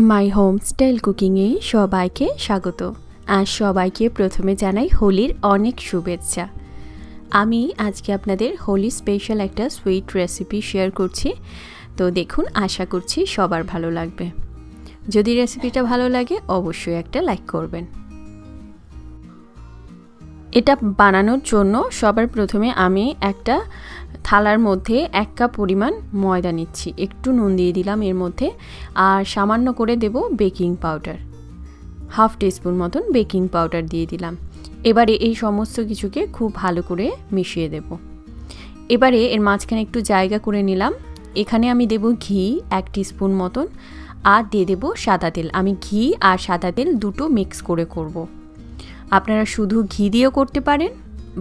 My home style কুকিংয়ে সবাইকে স্বাগত। আর সবাইকে প্রথমে জানাই হোলির অনেক শুভেচ্ছা। আমি আজকে আপনাদের হোলি স্পেশাল একটা সুইট রেসিপি শেয়ার করছি। তো দেখুন, আশা করছি সবার ভালো লাগবে। যদি রেসিপিটা ভালো লাগে অবশ্যই একটা লাইক করবেন। এটা বানানোর জন্য সবার প্রথমে আমি একটা থালার মধ্যে 1 কাপ পরিমাণ ময়দা নিচ্ছি, একটু নুন দিয়ে দিলাম এর মধ্যে, আর সামান্য করে দেব বেকিং পাউডার, 1/2 টিস্পুন মতন বেকিং পাউডার দিয়ে দিলাম। এবারে এই সমস্ত কিছুকে খুব ভালো করে মিশিয়ে দেব। এবারে এর মাঝখানে একটু জায়গা করে নিলাম, এখানে আমি দেব ঘি 1 টিস্পুন মতন, আর দিয়ে দেব সাদা তেল। আমি ঘি আর সাদা তেল দুটো মিক্স করে করব। আপনারা শুধু ঘি দিয়েও করতে পারেন,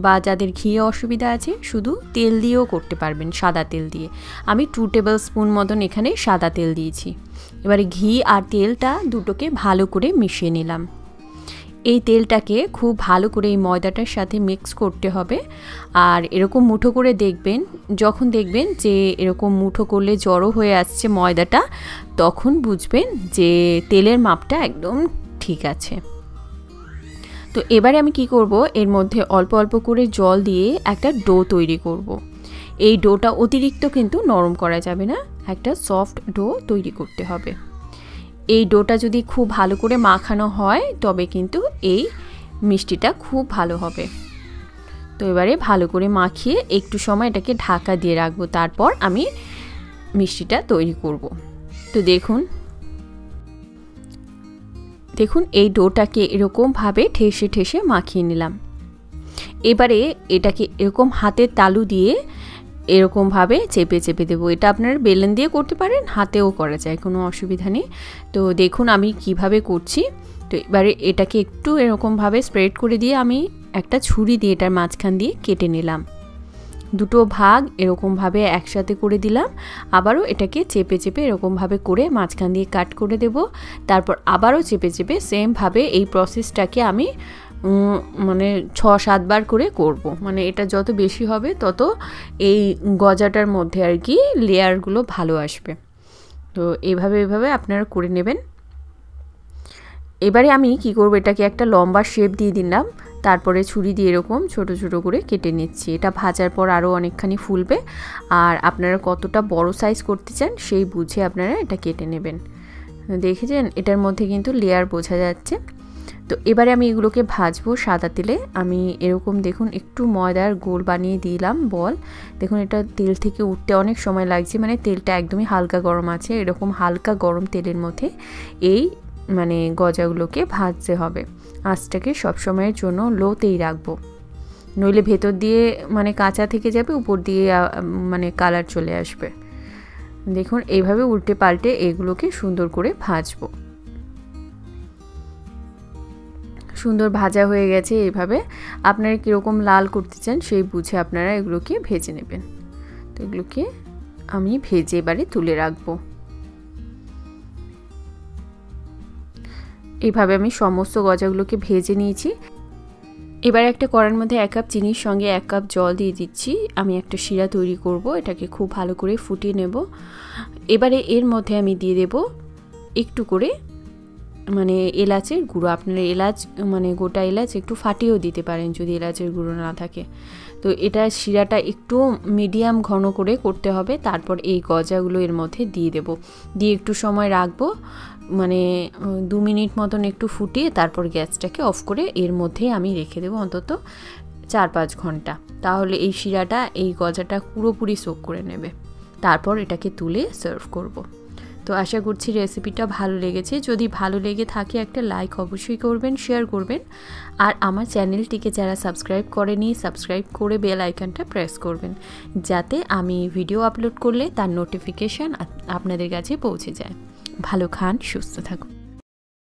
বা যাদের ঘি অসুবিধা আছে শুধু তেল দিয়েও করতে পারবেন, সাদা তেল দিয়ে। আমি 2 টেবিল স্পুন মতন এখানে সাদা তেল দিয়েছি। এবারে ঘি আর তেলটা দুটোকে ভালো করে মিশিয়ে নিলাম। এই তেলটাকে খুব ভালো করে এই ময়দাটার সাথে মিক্স করতে হবে। আর এরকম মুঠো করে দেখবেন, যখন দেখবেন যে এরকম মুঠো করলে জড়ো হয়ে আসছে ময়দাটা, তখন বুঝবেন যে তেলের মাপটা একদম ঠিক আছে। তো এবারে আমি কি করব, এর মধ্যে অল্প অল্প করে জল দিয়ে একটা ডো তৈরি করব। এই ডোটা অতিরিক্ত কিন্তু নরম করা যাবে না, একটা সফট ডো তৈরি করতে হবে। এই ডোটা যদি খুব ভালো করে মাখানো হয় তবে কিন্তু এই মিষ্টিটা খুব ভালো হবে। তো এবারে ভালো করে মাখিয়ে একটু সময় এটাকে ঢাকা দিয়ে রাখবো, তারপর আমি মিষ্টিটা তৈরি করব। তো দেখুন এই ডোটাকে এরকমভাবে ঠেসে ঠেসে মাখিয়ে নিলাম। এবারে এটাকে এরকম হাতের তালু দিয়ে এরকমভাবে চেপে চেপে দেবো। এটা আপনারা বেলন দিয়ে করতে পারেন, হাতেও করা যায়, কোনো অসুবিধা নেই। তো দেখুন আমি কিভাবে করছি। তো এবারে এটাকে একটু এরকমভাবে স্প্রেড করে দিয়ে আমি একটা ছুরি দিয়ে এটার মাঝখান দিয়ে কেটে নিলাম। দুটো ভাগ এরকমভাবে একসাথে করে দিলাম। আবারও এটাকে চেপে চেপে এরকমভাবে করে মাঝখান দিয়ে কাট করে দেব। তারপর আবারও চেপে চেপে সেমভাবে এই প্রসেসটাকে আমি 6-7 বার করে করব। মানে এটা যত বেশি হবে তত এই গজাটার মধ্যে আর কি লেয়ারগুলো ভালো আসবে। তো এভাবে আপনারা করে নেবেন। এবারে আমি কি করব, এটাকে একটা লম্বা শেপ দিয়ে দিলাম, তারপরে ছুরি দিয়ে এরকম ছোট ছোট করে কেটে নিচ্ছি। এটা ভাজার পর আরও অনেকখানি ফুলবে, আর আপনারা কতটা বড় সাইজ করতে চান সেই বুঝে আপনারা এটা কেটে নেবেন। দেখেছেন এটার মধ্যে কিন্তু লেয়ার বোঝা যাচ্ছে। তো এবারে আমি এগুলোকে ভাজবো সাদা তেলে। আমি এরকম দেখুন একটু ময়দার গোল বানিয়ে দিলাম বল। দেখুন এটা তেল থেকে উঠতে অনেক সময় লাগছে, মানে তেলটা একদমই হালকা গরম আছে। এরকম হালকা গরম তেলের মধ্যে এই গজাগুলোকে ভাজতে হবে। আঁচটাকে সবসময়ের জন্য লোতেই রাখবো, নইলে ভেতর দিয়ে কাঁচা থেকে যাবে, উপর দিয়ে কালার চলে আসবে। দেখুন এইভাবে উল্টে পাল্টে এগুলোকে সুন্দর করে ভাজবো। সুন্দর ভাজা হয়ে গেছে। এইভাবে আপনারা কীরকম লাল করতে চান সেই বুঝে আপনারা এগুলোকে ভেজে নেবেন। তো এগুলোকে আমি ভেজে এবারে তুলে রাখবো। এইভাবে আমি সমস্ত গজাগুলোকে ভেজে নিয়েছি। এবার একটা কড়াইয়ের মধ্যে 1 কাপ চিনির সঙ্গে 1 কাপ জল দিয়ে দিচ্ছি। আমি একটা শিরা তৈরি করব, এটাকে খুব ভালো করে ফুটিয়ে নেব। এবারে এর মধ্যে আমি দিয়ে দেব একটু করে এলাচের গুঁড়ো। আপনারা এলাচ গোটা এলাচ একটু ফাটিয়েও দিতে পারেন যদি এলাচের গুঁড়ো না থাকে। তো এটা শিরাটা একটু মিডিয়াম ঘন করে করতে হবে। তারপর এই গজাগুলো এর মধ্যে দিয়ে দেব, দিয়ে একটু সময় রাখবো, 2 মিনিট মতন একটু ফুটিয়ে তারপর গ্যাসটাকে অফ করে এর মধ্যে আমি রেখে দেবো অন্তত 4-5 ঘন্টা। তাহলে এই শিরাটা এই গজাটা পুরোপুরি সোক করে নেবে। তারপর এটাকে তুলে সার্ভ করব। তো আশা করছি রেসিপিটা ভালো লেগেছে। যদি ভালো লেগে থাকে একটা লাইক অবশ্যই করবেন, শেয়ার করবেন। আর আমার চ্যানেলটিকে যারা সাবস্ক্রাইব করেনি, সাবস্ক্রাইব করে বেল আইকনটা প্রেস করবেন, যাতে আমি ভিডিও আপলোড করলে তার নোটিফিকেশান আপনাদের কাছে পৌঁছে যায়। ভালো খান, সুস্থ থাকুন।